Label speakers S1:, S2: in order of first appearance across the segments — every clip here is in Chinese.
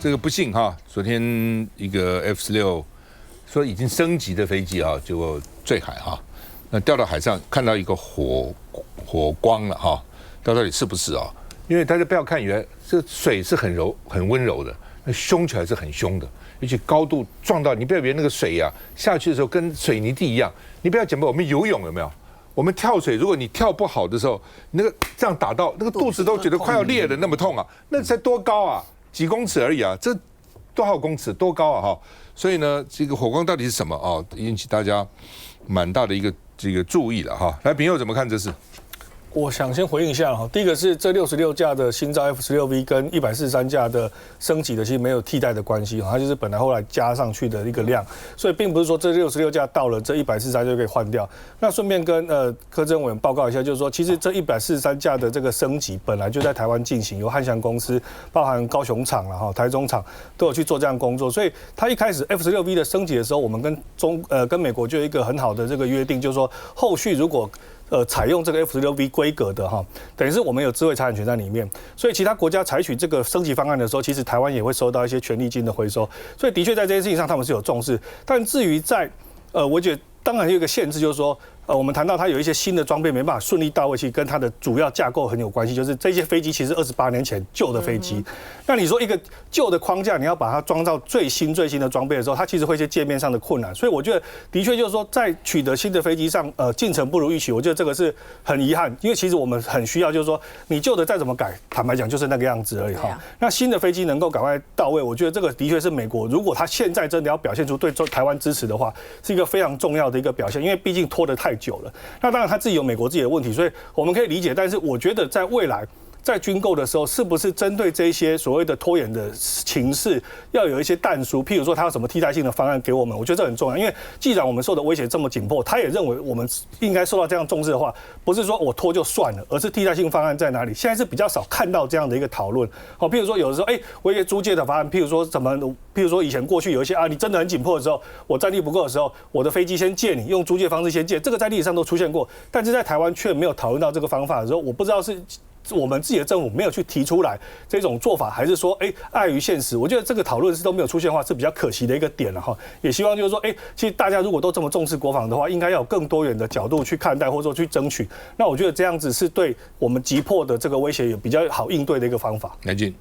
S1: 这个不幸哈，昨天一个 F-16说已经升级的飞机啊，结果坠海哈，那掉到海上看到一个火光了哈，到底是不是啊？因为大家不要看以为这水是很温柔的，那凶起来是很凶的，尤其高度撞到你，不要以为那个水呀下去的时候跟水泥地一样，你不要讲我们游泳有没有？我们跳水，如果你跳不好的时候，那个这样打到那个肚子都觉得快要裂了，那么痛啊！那才多高啊？几公尺而已啊！这多少公尺？多高啊？哈！所以呢，这个火光到底是什么啊？引起大家蛮大的一个注意了哈。来，秉佑怎么看这事？
S2: 我想先回应一下哈，第一个是这66架的新造 F-16V 跟143架的升级的，其实没有替代的关系，它就是本来后来加上去的一个量，所以并不是说这66架到了这143就可以换掉。那顺便跟柯政委员报告一下，就是说其实这143架的这个升级本来就在台湾进行，由汉翔公司，包含高雄厂了哈、台中厂都有去做这样工作，所以它一开始 F-16V 的升级的时候，我们跟美国就有一个很好的这个约定，就是说后续如果采用这个 F-16V 规格的哈，等于是我们有智慧财产权在里面，所以其他国家采取这个升级方案的时候，其实台湾也会收到一些权利金的回收，所以的确在这件事情上他们是有重视，但至于在我觉得当然有一个限制，就是说。我们谈到它有一些新的装备没办法顺利到位，其实跟它的主要架构很有关系。就是这些飞机其实28年前旧的飞机，那你说一个旧的框架，你要把它装到最新的装备的时候，它其实会一些界面上的困难。所以我觉得的确就是说，在取得新的飞机上，进程不如预期，我觉得这个是很遗憾，因为其实我们很需要，就是说你旧的再怎么改，坦白讲就是那个样子而已哈。那新的飞机能够赶快到位，我觉得这个的确是美国，如果他现在真的要表现出对台湾支持的话，是一个非常重要的一个表现，因为毕竟拖得太久了。那当然他自己有美国自己的问题，所以我们可以理解。但是我觉得在未来在军购的时候，是不是针对这些所谓的拖延的情势，要有一些弹书，譬如说他有什么替代性的方案给我们？我觉得这很重要，因为既然我们受的威胁这么紧迫，他也认为我们应该受到这样重视的话，不是说我拖就算了，而是替代性方案在哪里？现在是比较少看到这样的一个讨论。好，譬如说有的时候，我一些租借的方案，譬如说以前过去有一些你真的很紧迫的时候，我战力不够的时候，我的飞机先借你，用租借方式先借，这个在历史上都出现过，但是在台湾却没有讨论到这个方法的时候，我不知道是。我们自己的政府没有去提出来这种做法，还是说，碍于现实，我觉得这个讨论是都没有出现的话，是比较可惜的一个点了哈。也希望就是说，其实大家如果都这么重视国防的话，应该要有更多元的角度去看待，或者说去争取。那我觉得这样子是对我们急迫的这个威胁有比较好应对的一个方法。
S1: 南进，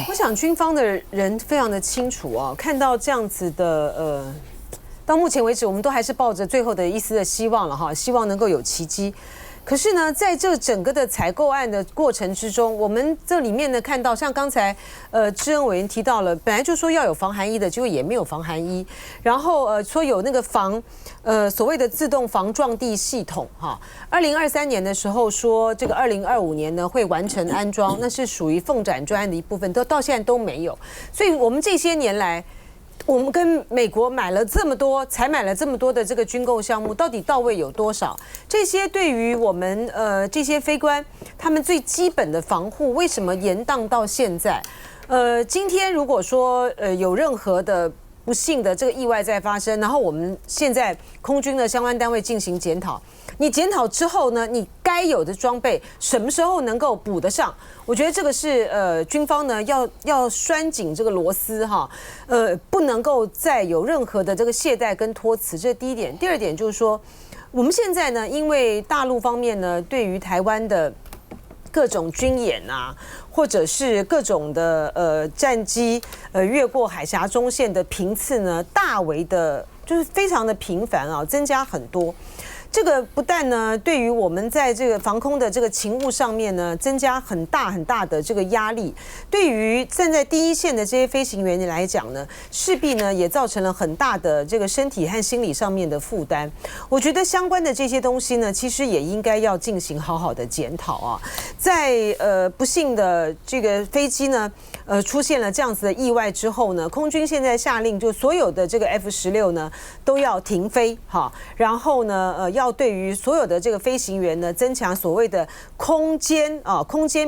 S3: 我想军方的人非常的清楚啊，看到这样子的到目前为止，我们都还是抱着最后的一丝的希望了哈，希望能够有奇迹。可是呢，在这整个的采购案的过程之中，我们这里面呢看到，像刚才知恩委员提到了，本来就说要有防寒衣的，结果也没有防寒衣，然后说有那个所谓的自动防撞地系统哈，2023年的时候说这个2025年呢会完成安装，那是属于凤展专案的一部分，到现在都没有，所以我们这些年来。我们跟美国买了这么多，采买了这么多的这个军购项目，到底到位有多少？这些对于我们这些飞官他们最基本的防护，为什么延宕到现在？今天如果说有任何的不幸的这个意外在发生，然后我们现在空军的相关单位进行检讨。你检讨之后呢，你该有的装备什么时候能够补得上？我觉得这个是军方呢要拴紧这个螺丝哈，不能够再有任何的这个懈怠跟托辞，这是第一点。第二点就是说，我们现在呢，因为大陆方面呢对于台湾的各种军演啊，或者是各种的战机越过海峡中线的频次呢，大为的就是非常的频繁啊，增加很多。这个不但呢，对于我们在这个防空的这个勤务上面呢，增加很大的这个压力。对于站在第一线的这些飞行员来讲呢，势必呢也造成了很大的这个身体和心理上面的负担。我觉得相关的这些东西呢，其实也应该要进行好好的检讨啊。在不幸的这个飞机呢，出现了这样子的意外之后呢，空军现在下令，就所有的这个 F-16呢都要停飞哈，然后呢要对于所有的这个飞行员呢增强所谓的空间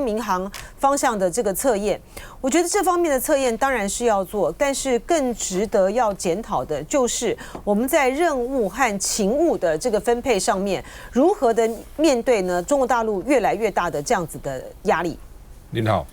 S3: 民航方向的这个测验。我觉得这方面的测验当然是要做，但是更值得要检讨的就是我们在任务和勤务的这个分配上面，如何的面对呢中国大陆越来越大的这样子的压力。
S1: 您好。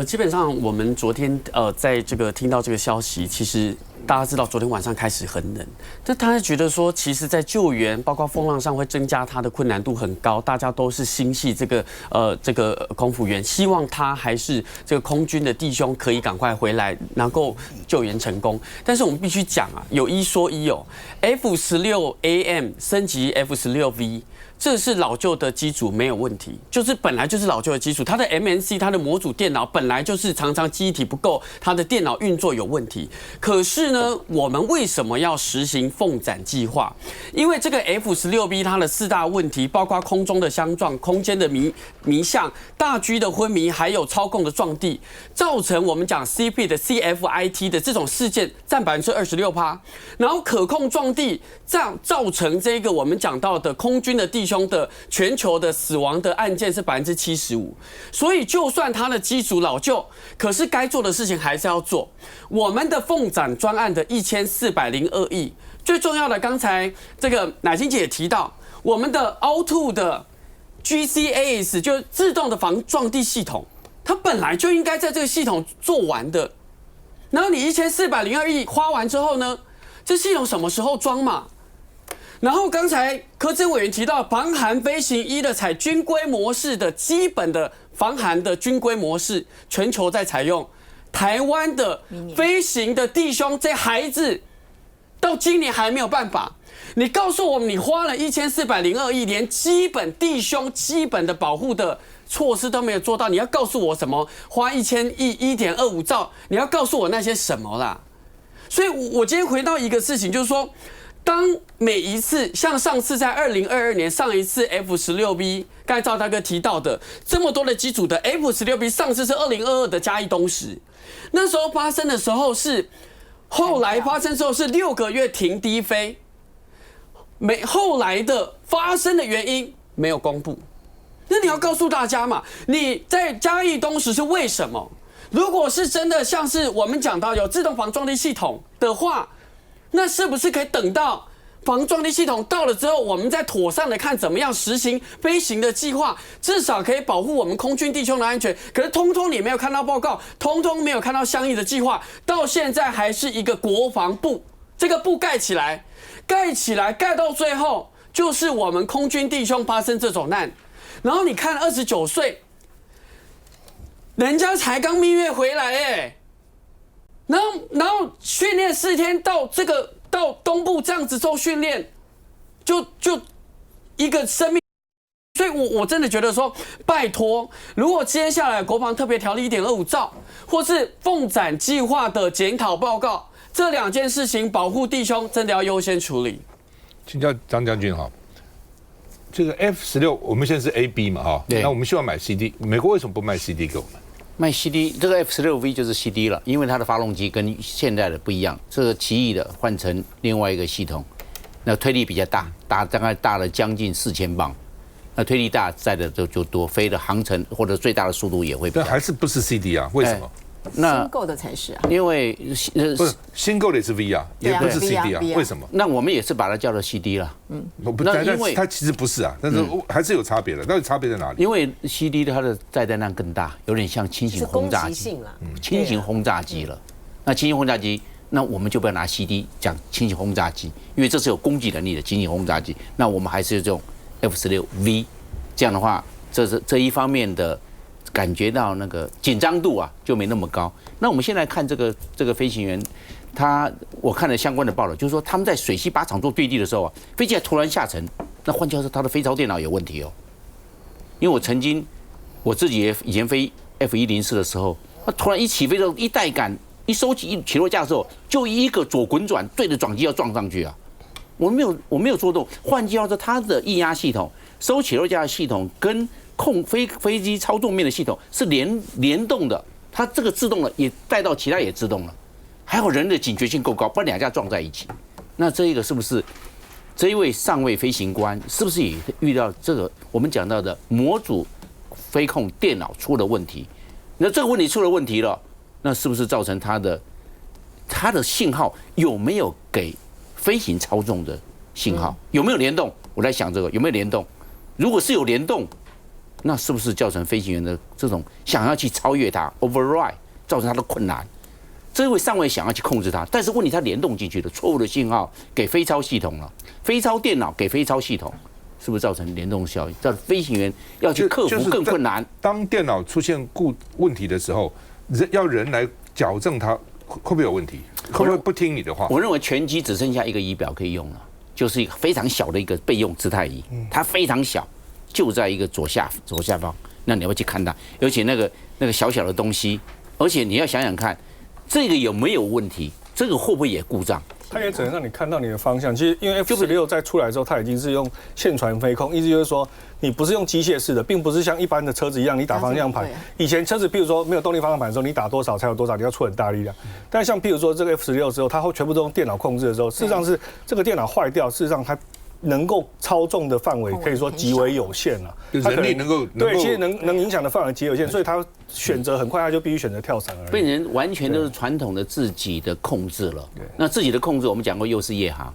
S4: 基本上我们昨天在这个听到这个消息，其实大家知道昨天晚上开始很冷，但大家觉得说，其实在救援包括风浪上会增加它的困难度很高，大家都是心系这个空服员，希望他还是这个空军的弟兄可以赶快回来，能够救援成功。但是我们必须讲啊，有一说一哦 ，F-16AM 升级 F-16V。这是老旧的机组没有问题，就是本来就是老旧的机组，它的 MNC 它的模组电脑本来就是常常记忆体不够，它的电脑运作有问题。可是呢，我们为什么要实行凤展计划？因为这个 F-16B 它的4大问题，包括空中的相撞、空间的迷向、大居的昏迷，还有操控的撞地，造成我们讲 CP 的 CFIT 的这种事件占26%，然后可控撞地造成这个我们讲到的空军的弟兄的全球的死亡的案件是75%，所以就算它的机组老旧，可是该做的事情还是要做。我们的凤展专案的1402亿，最重要的，刚才这个乃菁姐也提到，我们的凹凸的 GCAS 就自动的防撞地系统，它本来就应该在这个系统做完的。然后你1402亿花完之后呢，这系统什么时候装嘛？然后刚才柯志委员提到，防寒飞行衣的采军规模式的基本的防寒的军规模式，全球在采用。台湾的飞行的弟兄，这孩子到今年还没有办法。你告诉我们，你花了1402亿，连基本弟兄基本的保护的措施都没有做到，你要告诉我什么？花1000亿1.25兆，你要告诉我那些什么啦？所以，我今天回到一个事情，就是说。当每一次像上次在2022年上一次 F-16B， 刚才赵大哥提到的这么多的机组的 F-16B， 上次是2022的嘉义东石，那时候发生的时候是，后来发生之后是6个月停低飞，后来的发生的原因没有公布，那你要告诉大家嘛，你在嘉义东石是为什么？如果是真的像是我们讲到有自动防撞地系统的话。那是不是可以等到防撞地系统到了之后，我们再妥善的看怎么样实行飞行的计划，至少可以保护我们空军弟兄的安全。可是通通你没有看到报告，通通没有看到相应的计划，到现在还是一个国防部，这个布盖起来，盖到最后就是我们空军弟兄发生这种难。然后你看29岁，人家才刚蜜月回来哎。然后训练4天到东部这样子做训练，就一个生命，所以我真的觉得说，拜托，如果接下来国防特别条例1.25兆，或是凤展计划的检讨报告，这2件事情保护弟兄真的要优先处理。
S1: 请教张将军哈，这个 F-16我们现在是 AB 嘛哈，那我们希望买 CD， 美国为什么不卖 CD 给我们？
S5: 卖 CD 这个 F-16V 就是 CD 了，因为它的发动机跟现在的不一样，这个奇异的换成另外一个系统，那推力比较大，大概大了将近4000磅，那推力大载的就多，飞的航程或者最大的速度也会比较。
S1: 但还是不是 CD 啊？为什么？
S3: 新购的才是啊，
S5: 因为
S1: 不是新购的也是 V 啊，也不是 CD 啊，为什么？
S5: 那我们也是把它叫做 CD 了。
S1: 那因为它其实不是啊，但是还是有差别的。到底差别在哪里？
S5: 因为 CD 它的载弹量更大，有点像轻型轰炸机，轻型轰炸机了。那轻型轰炸机，那我们就不要拿 CD 讲轻型轰炸机，因为这是有攻击能力的轻型轰炸机。那我们还是这种 F-16V， 这样的话，这一方面的。感觉到那个紧张度啊就没那么高。那我们现在看这个飞行员，我看了相关的报道，就是说他们在水西靶场做对地的时候啊，飞机还突然下沉，那换句话说，他的飞操电脑有问题哦。因为我自己也以前飞 F-104的时候，他突然一起飞的时候，一带杆一收起起落架的时候，就一个左滚转对着转机要撞上去啊。我没有做动，换句话说，它的液压系统、收起落架的系统跟飞机操纵面的系统是联动的，它这个制动了，也带到其他也制动了，还有人的警觉性够高，不然2架撞在一起。那这一个是不是这一位上尉飞行官是不是也遇到这个我们讲到的模组飞控电脑出了问题？那这个问题出了问题了，那是不是造成它的信号有没有给飞行操纵的信号有没有联动？我在想这个有没有联动？如果是有联动，那是不是造成飞行员的这种想要去超越它 override， 造成他的困难？这位上尉想要去控制它，但是问题它联动进去的错误的信号给飞超系统了，飞超电脑给飞超系统，是不是造成联动效应？造成飞行员要去克服更困难。
S1: 当电脑出现问题的时候，要人来矫正它，会不会有问题？会不会不听你的话？
S5: 我认为全机只剩下一个仪表可以用了，就是一个非常小的一个备用姿态仪，它非常小，就在一个左下方。那你要去看它，而且那个小小的东西，而且你要想想看。这个有没有问题？这个会不会也故障？
S2: 它也只能让你看到你的方向。其实因为 F16在出来之后，它已经是用线传飞控，意思就是说你不是用机械式的，并不是像一般的车子一样，你打方向盘。以前车子，譬如说没有动力方向盘的时候，你打多少才有多少，你要出很大力量。但像譬如说这个 F16之后，它会全部都用电脑控制的时候，事实上是这个电脑坏掉，事实上它能够操纵的范围可以说极为有限了。
S1: 人力能够
S2: 对，其实能影响的范围极有限，所以他选择很快，他就必须选择跳伞而已。
S5: 变成完全都是传统的自己的控制了。那自己的控制，我们讲过，又是夜航，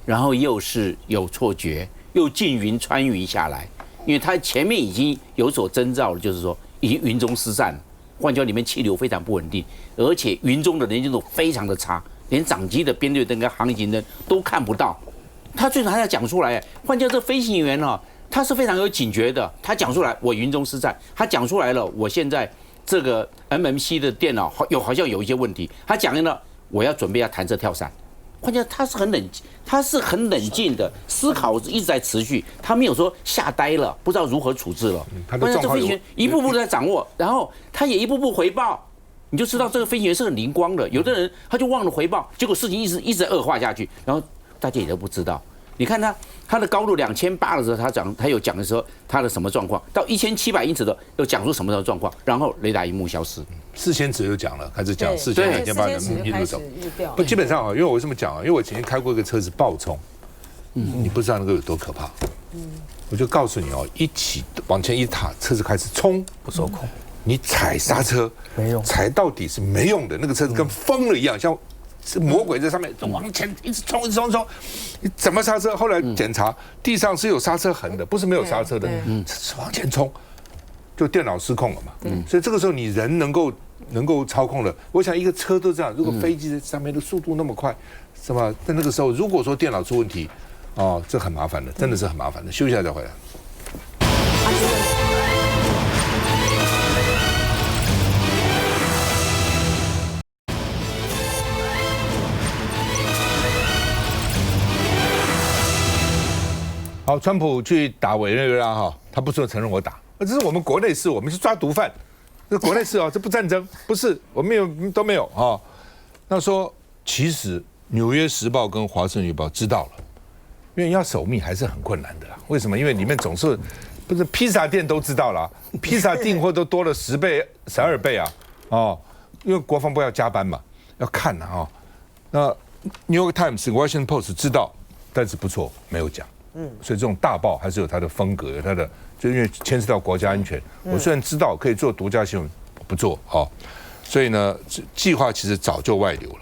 S5: 然后又是有错觉，又进云穿云下来，因为它前面已经有所征兆了，就是说已经云中失散，换句话里面气流非常不稳定，而且云中的能见度非常的差，连掌机的编队灯跟航行灯都看不到。他最终还要讲出来，换叫这飞行员哦，他是非常有警觉的。他讲出来，我云中失散；他讲出来了，我现在这个 MMC 的电脑好像有一些问题。他讲了，我要准备要弹射跳伞。换叫他是很冷静的思考，一直在持续。他没有说吓呆了，不知道如何处置了。换叫这飞行员一步步在掌握，然后他也一步步回报。你就知道这个飞行员是很灵光的。有的人他就忘了回报，结果事情一直在恶化下去，然后。大家也都不知道，你看它的高度2800的时候，他有讲的时候，它的什么状况？到1700英尺的又讲出什么状况，然后雷达荧幕消失。
S1: 4000尺又讲了，开始讲4000、2800一路走。不，基本上啊，因为我为什么讲啊？因为我前天开过一个车子爆冲，你不知道那个有多可怕。我就告诉你哦，一起往前一踏，车子开始冲，
S2: 不受控。
S1: 你踩刹车
S2: 没用，
S1: 踩到底是没用的。那个车子跟疯了一样，像。是魔鬼在上面往前一直冲，你怎么刹车？后来检查地上是有刹车痕的，不是没有刹车的，是往前冲，就电脑失控了嘛。所以这个时候你人能够操控了。我想一个车都这样，如果飞机在上面的速度那么快，是吧？在那个时候，如果说电脑出问题，哦，这很麻烦的，真的是很麻烦的。休息一下再回来。好，川普去打委内瑞拉哈，他不是承认我打，这是我们国内事，我们是抓毒贩，这国内事啊，这不战争，不是，我们都没有啊。那说其实《纽约时报》跟《华盛顿邮报》知道了，因为要守密还是很困难的啦。为什么？因为里面总是不是披萨店都知道了，披萨订货都多了10倍、12倍啊，哦，因为国防部要加班嘛，要看啊、哦。那《New York Times》、《Washington Post》知道，但是不错，没有讲。所以这种大报还是有它的风格，有它的，就因为牵涉到国家安全。我虽然知道可以做独家新闻，不做哦。所以呢，计划其实早就外流了。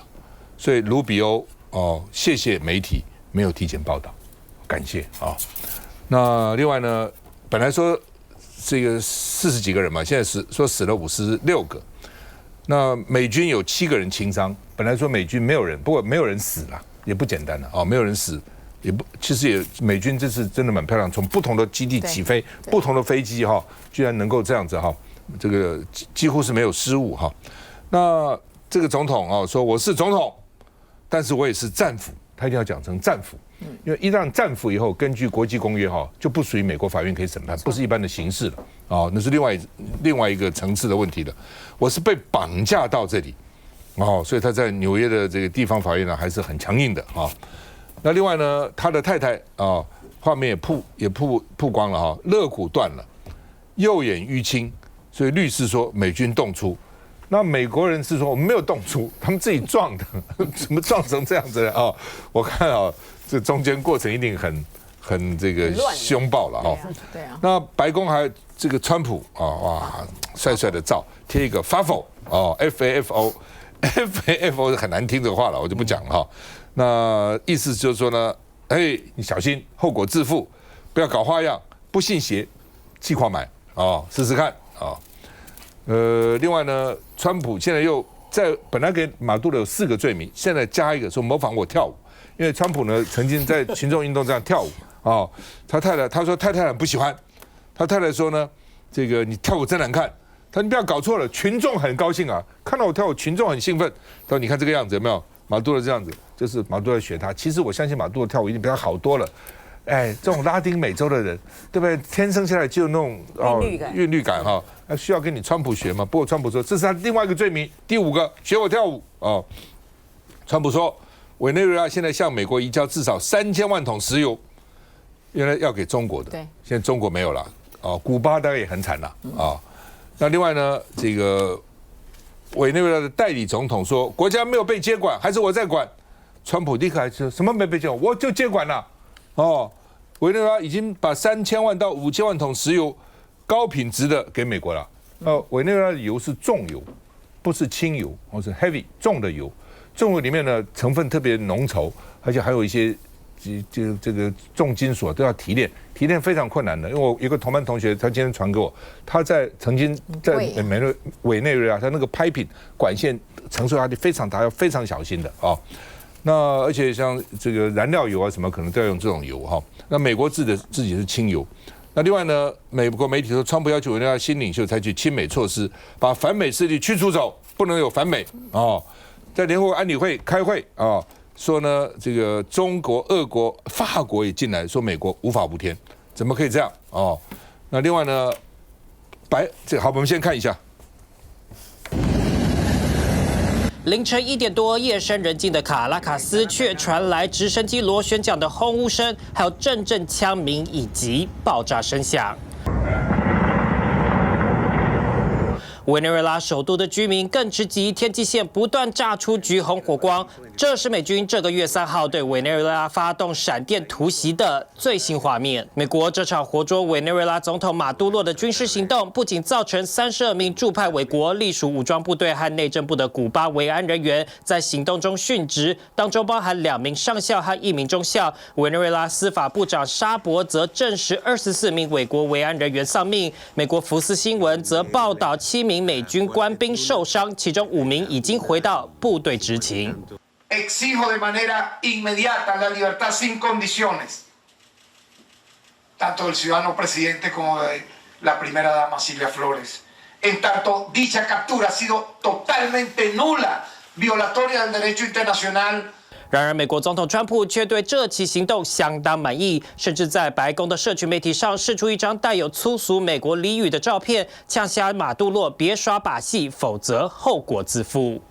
S1: 所以卢比欧哦，谢谢媒体没有提前报道，感谢啊。那另外呢，本来说这个40几个人嘛，现在说死了56个。那美军有7个人轻伤，本来说美军没有人，不过没有人死了，也不简单了哦，没有人死。也不，其实也美军这次真的蛮漂亮，从不同的基地起飞，不同的飞机哈，居然能够这样子哈，这个几乎是没有失误哈。那这个总统啊说我是总统，但是我也是战俘，他一定要讲成战俘，因为一旦战俘以后，根据国际公约哈，就不属于美国法院可以审判，不是一般的刑事了啊，那是另外一个层次的问题了。我是被绑架到这里哦，所以他在纽约的这个地方法院呢还是很强硬的啊。那另外呢，他的太太啊，画面也曝光了哈，肋骨断了，右眼淤青，所以律师说美军动粗。那美国人是说我们没有动粗，他们自己撞的，怎么撞成这样子啊？我看啊，这中间过程一定很这个凶暴了哈。对啊。那白宫还这个川普啊，哇，帅帅的照，贴一个 FAFO 哦 ，FAFO 很难听这个话了，我就不讲了哈。那意思就是说呢，哎，你小心后果自负，不要搞花样，不信邪，气狂买试试看啊。另外呢，川普现在又本来给马杜罗有4个罪名，现在加一个说模仿我跳舞，因为川普呢曾经在群众运动这样跳舞他说太太很不喜欢，他太太说呢，这个你跳舞真难看，他说你不要搞错了，群众很高兴啊，看到我跳舞，群众很兴奋。他说你看这个样子有没有？马杜罗这样子，就是马杜罗学他。其实我相信马杜罗跳舞已经比他好多了。这种拉丁美洲的人，对不对？天生下来就有那种韵律感需要跟你川普学嘛？不过川普说这是他另外一个罪名，第5个学我跳舞川普说，委内瑞拉现在向美国移交至少3000万桶石油，原来要给中国的，现在中国没有了古巴大概也很惨了那另外呢，这个委内瑞拉的代理总统说，国家没有被接管，还是我在管。川普立刻还说什么没被接管，我就接管了委内瑞拉已经把3000万到5000万桶石油高品质的给美国了。委内瑞拉的油是重油，不是轻油，或是 heavy 重的油。重油里面呢成分特别浓稠，而且还有一些这个重金属都要提炼，提炼非常困难的。因为我有一个同班同学，他今天传给我，他曾经在委内瑞拉，他那个piping管线承受压力非常大，要非常小心的那而且像这个燃料油什么，可能都要用这种油那美国自己是轻油。那另外呢，美国媒体说，川普要求委内瑞拉新领袖采取亲美措施，把反美势力驱逐走，不能有反美在联合国安理会开会说呢，这个中国、俄国、法国也进来，说美国无法无天，怎么可以这样那另外呢，好，我们先看一下。
S6: 凌晨1点多，夜深人静的卡拉卡斯却传来直升机螺旋桨的轰呜声，还有阵阵枪鸣以及爆炸声响。委内瑞拉首都的居民更直击天际线不断炸出橘红火光，这是美军这个月3号对委内瑞拉发动闪电突袭的最新画面。美国这场活捉委内瑞拉总统马杜罗的军事行动，不仅造成32名驻派委国隶属武装部队和内政部的古巴维安人员在行动中殉职，当中包含2名上校和1名中校。委内瑞拉司法部长沙博则证实24名委国维安人员丧命。美国福斯新闻则报道7名美军官兵受伤，其中5名已经回到部队执勤。
S7: Exijo de manera inmediata la libertad sin condiciones, tanto del ciudadano presidente como de la primera dama Silvia Flores. En tanto, dicha captura ha sido totalmente nula, violatoria del derecho internacional.
S6: 然而，美国总统川普却对这起行动相当满意，甚至在白宫的社群媒体上释出一张带有粗俗美国俚语的照片，呛瞎马杜罗别耍把戏，否则后果自负。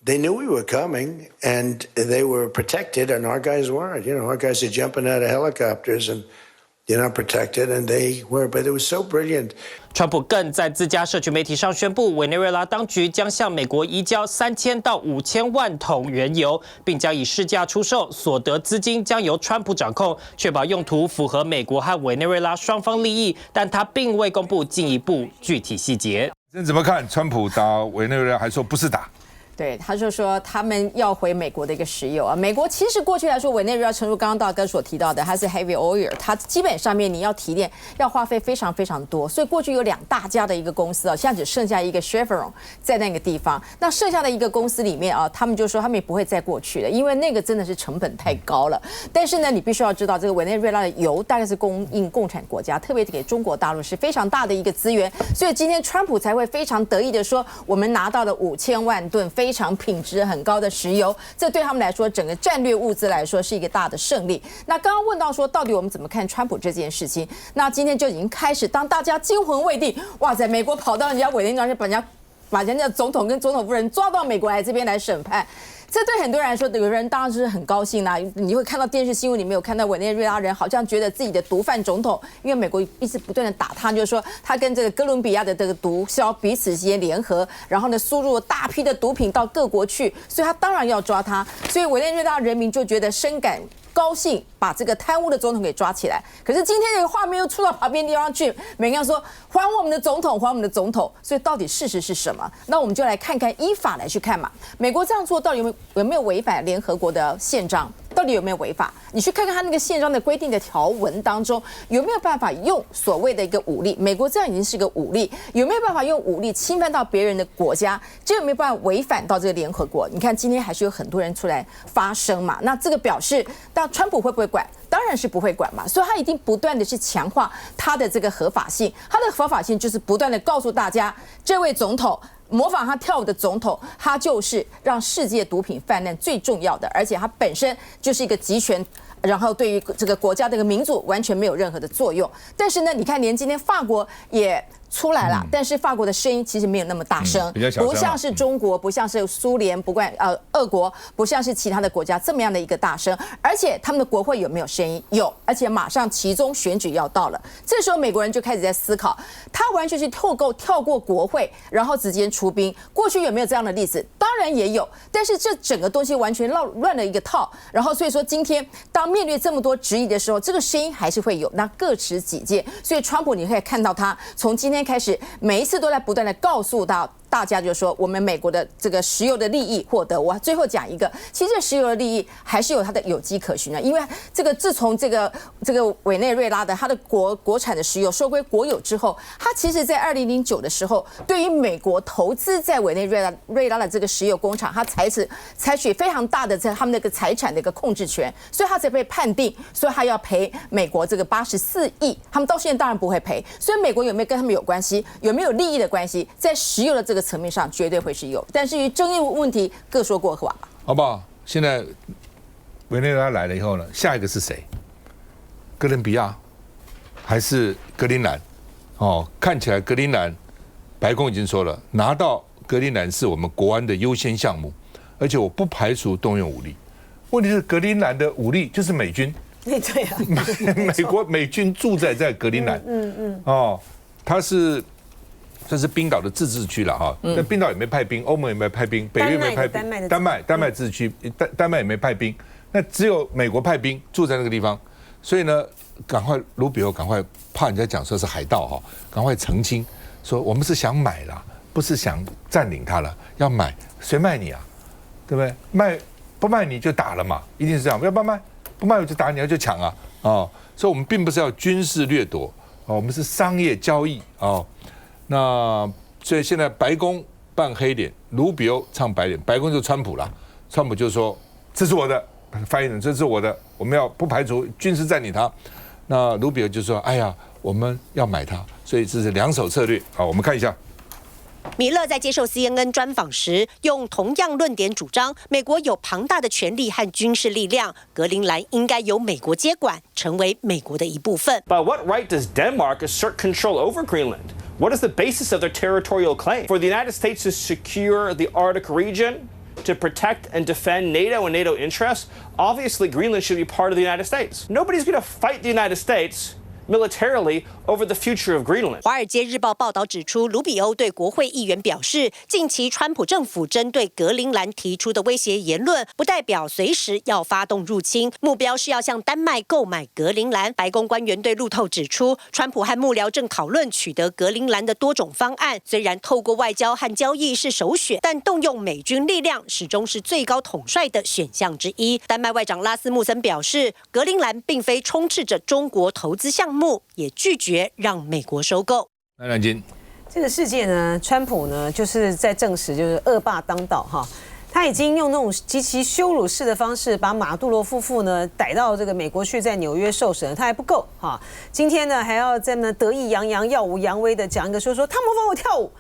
S8: They knew we were coming, and they were protected, and our guys weren't. You know, our guys are jumping out of helicopters, and they're not protected, and they were. But it was so brilliant.
S6: 川普更在自家社群媒体上宣布，委内瑞拉当局将向美国移交3000到5000万桶原油，并将以市价出售，所得资金将由川普掌控，确保用途符合美国和委内瑞拉双方利益。但他并未公布进一步具体细节。
S1: 你怎么看？川普打委内瑞拉还说不是打？
S9: 对，他就说他们要回美国的一个石油啊。美国其实过去来说，委内瑞拉诚如刚刚大哥所提到的，它是 heavy oil， 它基本上面你要提炼要花费非常非常多，所以过去有2大家的一个公司啊，现在只剩下一个 Chevron 在那个地方。那剩下的一个公司里面啊，他们就说他们也不会再过去了，因为那个真的是成本太高了。但是呢，你必须要知道，这个委内瑞拉的油大概是供应共产国家，特别给中国大陆是非常大的一个资源，所以今天川普才会非常得意的说，我们拿到了5000万吨非常品质很高的石油，这对他们来说，整个战略物资来说是一个大的胜利。那刚刚问到说，到底我们怎么看川普这件事情？那今天就已经开始，当大家惊魂未定，哇塞，美国跑到人家委内瑞拉，把人家总统跟总统夫人抓到美国来这边来审判。这对很多人来说，有人当然是很高兴啦。你会看到电视新闻里面有看到委内瑞拉人好像觉得自己的毒贩总统，因为美国一直不断的打他，就是说他跟这个哥伦比亚的这个毒枭彼此之间联合，然后呢输入了大批的毒品到各国去，所以他当然要抓他。所以委内瑞拉人民就觉得深感高兴，把这个贪污的总统给抓起来。可是今天这个画面又出到旁边地方去，每个人说还我们的总统，还我们的总统。所以到底事实是什么？那我们就来看看依法来去看嘛。美国这样做到底有没有违反联合国的宪章？到底有没有违法？你去看看他那个宪章的规定的条文当中，有没有办法用所谓的一个武力？美国这样已经是个武力，有没有办法用武力侵犯到别人的国家？这有没有办法违反到这个联合国？你看今天还是有很多人出来发声嘛。那这个表示，但川普会不会管？当然是不会管嘛，所以他一定不断的去强化他的这个合法性。他的合法性就是不断的告诉大家，这位总统。模仿他跳舞的总统，他就是让世界毒品泛滥最重要的，而且他本身就是一个集权，然后对于这个国家这个民主完全没有任何的作用。但是呢，你看连今天法国也出来了，但是法国的声音其实没有那么大声，不像是中国，不像是苏联，俄国，不像是其他的国家这么样的一个大声。而且他们的国会有没有声音？有，而且马上期中选举要到了，这时候美国人就开始在思考，他完全是跳过国会，然后直接出兵。过去有没有这样的例子？当然也有，但是这整个东西完全乱了一个套。然后所以说今天当面对这么多质疑的时候，这个声音还是会有，那各持己见。所以川普你可以看到他从今天开始，每一次都在不断的告诉到大家，就是说我们美国的这个石油的利益获得。我最后讲一个，其实这石油的利益还是有它的有迹可循的，因为这个自从这个委内瑞拉的它的国产的石油收归国有之后，它其实在2009的时候，对于美国投资在委内瑞拉的这个石油工厂，它采取非常大的他们那个财产的一个控制权，所以它才被判定，所以它要赔美国这个84亿。他们到现在当然不会赔，所以美国有没有跟他们有关系，有没有利益的关系，在石油的这个层面上绝对会是有，但是于争议问题各说过话吧，
S1: 好不好？现在委内瑞拉来了以后呢，下一个是谁？哥伦比亚还是格陵兰？哦，看起来格陵兰，白宫已经说了，拿到格陵兰是我们国安的优先项目，而且我不排除动用武力。问题是格陵兰的武力就是美军，
S3: 对啊，
S1: 美军驻在格陵兰，哦，这是冰岛的自治区了哈，但冰岛也没派兵，欧盟也没派兵，北约没派兵，丹麦自治区，丹麦也没派兵，那只有美国派兵住在那个地方，所以呢，赶快卢比欧赶快怕人家讲说是海盗哈，赶快澄清说我们是想买啦，不是想占领它了，要买谁卖你啊，对不对？不卖你就打了嘛，一定是这样，要不卖，不卖我就打你，就抢啊，哦，所以我们并不是要军事掠夺，哦，我们是商业交易哦。那所以现在白宫扮黑脸，卢比欧唱白脸，白宫就川普了。川普就说这是我的，发言人这是我的，我们要不排除军事占领它。那卢比欧就说哎呀，我们要买它，所以这是两手策略。好，我们看一下。
S10: 米勒在接受 CNN 专访时，用同样论点主张，美国有庞大的权力和军事力量，格陵兰应该由美国接管，成为美国的一部分。
S11: By what right does Denmark assert control over Greenland? What is the basis of their territorial claim? For the United States to secure the Arctic region, to protect and defend NATO and NATO interests, obviously Greenland should be part of the United States. Nobody's going to fight the United States militarily over the future of Greenland.
S10: 华尔街日报报道指出，卢比欧对国会议员表示，近期川普政府针对格陵兰提出的威胁言论，不代表随时要发动入侵，目标是要向丹麦购买格陵兰。白宫官员对路透指出，川普和幕僚正讨论取得格陵兰的多种方案。虽然透过外交和交易是首选，但动用美军力量始终是最高统帅的选项之一。丹麦外长拉斯穆森表示，格陵兰并非充斥着中国投资项目，也拒绝让美国收购。
S1: 南京，
S3: 这个事件呢，川普呢就是在证实，就是恶霸当道哈。他已经用那种极其羞辱式的方式，把马杜罗夫妇呢逮到这个美国去，在纽约受审，他还不够哈。今天呢还要在那得意洋洋、耀武扬威的讲一个说他模仿我跳舞。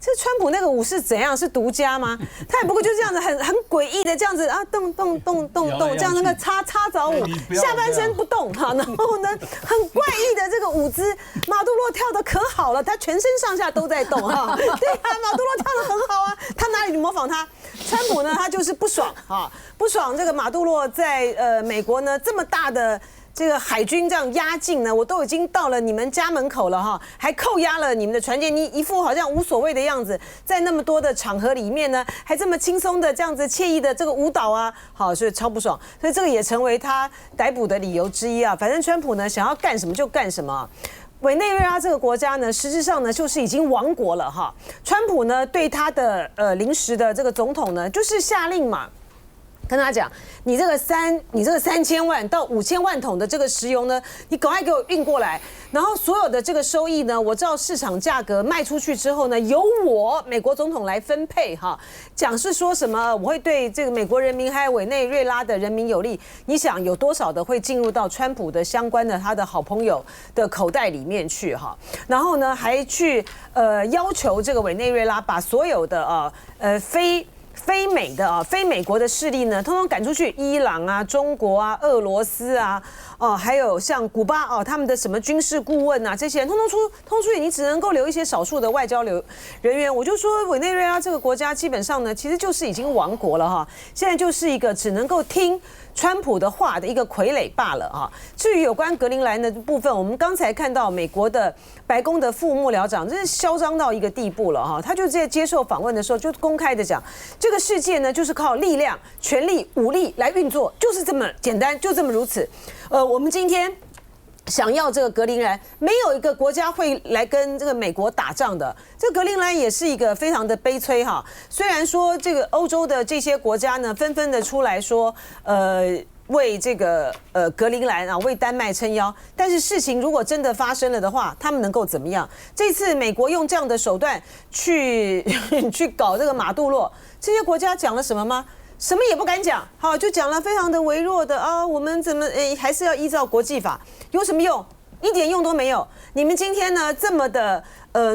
S3: 这川普那个舞是怎样？是独家吗？他也不过就这样子很诡异的这样子啊，动，这样那个擦澡舞，下半身不动哈，然后呢很怪异的这个舞姿，马杜罗跳得可好了，他全身上下都在动哈。对啊，马杜罗跳得很好啊，他哪里模仿他？川普呢，他就是不爽啊，不爽这个马杜罗在美国呢这么大的。这个海军这样压境呢，我都已经到了你们家门口了哈，还扣押了你们的船舰，你一副好像无所谓的样子，在那么多的场合里面呢，还这么轻松的这样子惬意的这个舞蹈啊，好，所以超不爽，所以这个也成为他逮捕的理由之一啊。反正川普呢想要干什么就干什么。委内瑞拉这个国家呢，实质上呢就是已经亡国了哈。川普呢对他的临时的这个总统呢，就是下令嘛。跟他讲，你这个3000万到5000万桶的这个石油呢，你赶快给我运过来，然后所有的这个收益呢，我照市场价格卖出去之后呢，由我美国总统来分配哈。讲是说什么我会对这个美国人民还有委内瑞拉的人民有利，你想有多少的会进入到川普的相关的他的好朋友的口袋里面去哈？然后呢，还去要求这个委内瑞拉把所有的非美国的势力呢，通通赶出去，伊朗啊、中国啊、俄罗斯啊，还有像古巴他们的什么军事顾问啊，这些人通通出去，你只能够留一些少数的外交人员。我就说委内瑞拉这个国家基本上呢，其实就是已经亡国了哈，现在就是一个只能够听川普的话的一个傀儡罢了啊。至于有关格陵兰的部分，我们刚才看到美国的白宫的副幕僚长真是嚣张到一个地步了哈，他就在接受访问的时候就公开的讲，这个世界呢就是靠力量、权力、武力来运作，就是这么简单，就这么如此。我们今天想要这个格陵兰，没有一个国家会来跟这个美国打仗的。这个格陵兰也是一个非常的悲催哈。虽然说这个欧洲的这些国家呢，纷纷的出来说，为这个格陵兰啊，为丹麦撑腰，但是事情如果真的发生了的话，他们能够怎么样？这次美国用这样的手段去搞这个马杜洛，这些国家讲了什么吗？什么也不敢讲，好，就讲了非常的微弱的啊，我们怎么还是要依照国际法，有什么用？一点用都没有。你们今天呢这么的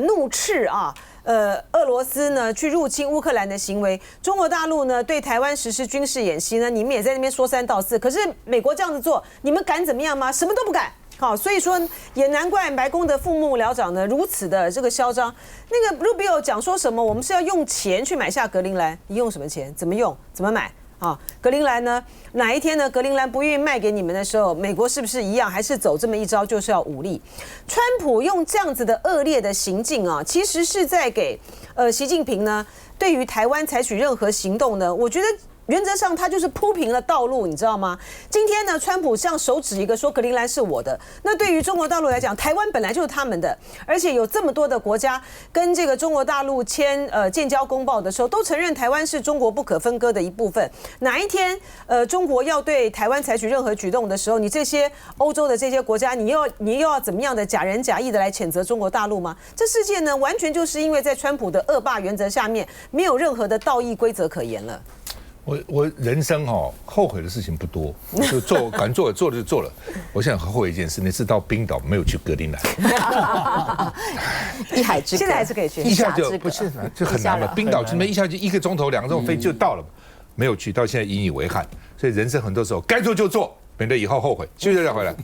S3: 怒斥啊，俄罗斯呢去入侵乌克兰的行为，中国大陆呢对台湾实施军事演习呢，你们也在那边说三道四，可是美国这样子做，你们敢怎么样吗？什么都不敢。好，所以说也难怪白宫的副幕僚长呢如此的这个嚣张。那个 Rubio 讲说什么，我们是要用钱去买下格陵兰，你用什么钱？怎么用？怎么买？啊，格陵兰呢？哪一天呢？格陵兰不愿意卖给你们的时候，美国是不是一样，还是走这么一招，就是要武力？川普用这样子的恶劣的行径啊，其实是在给习近平呢，对于台湾采取任何行动呢，我觉得原则上他就是铺平了道路，你知道吗？今天呢，川普像手指一个说格陵兰是我的，那对于中国大陆来讲，台湾本来就是他们的，而且有这么多的国家跟这个中国大陆签建交公报的时候，都承认台湾是中国不可分割的一部分。哪一天中国要对台湾采取任何举动的时候，你这些欧洲的这些国家，你又要怎么样的假仁假义的来谴责中国大陆吗？这世界呢，完全就是因为在川普的恶霸原则下面，没有任何的道义规则可言了。
S1: 我人生后悔的事情不多，就敢做的就做了。我现在很后悔一件事，那次到冰岛没有去格陵兰，
S9: 一海之隔，
S3: 现在还是可以去，
S1: 一下就不是就很难了。冰岛这边一下就1个钟头、2个钟头飞就到了，没有去，到现在引以为憾。所以人生很多时候该做就做，免得以后后悔。休息再回来。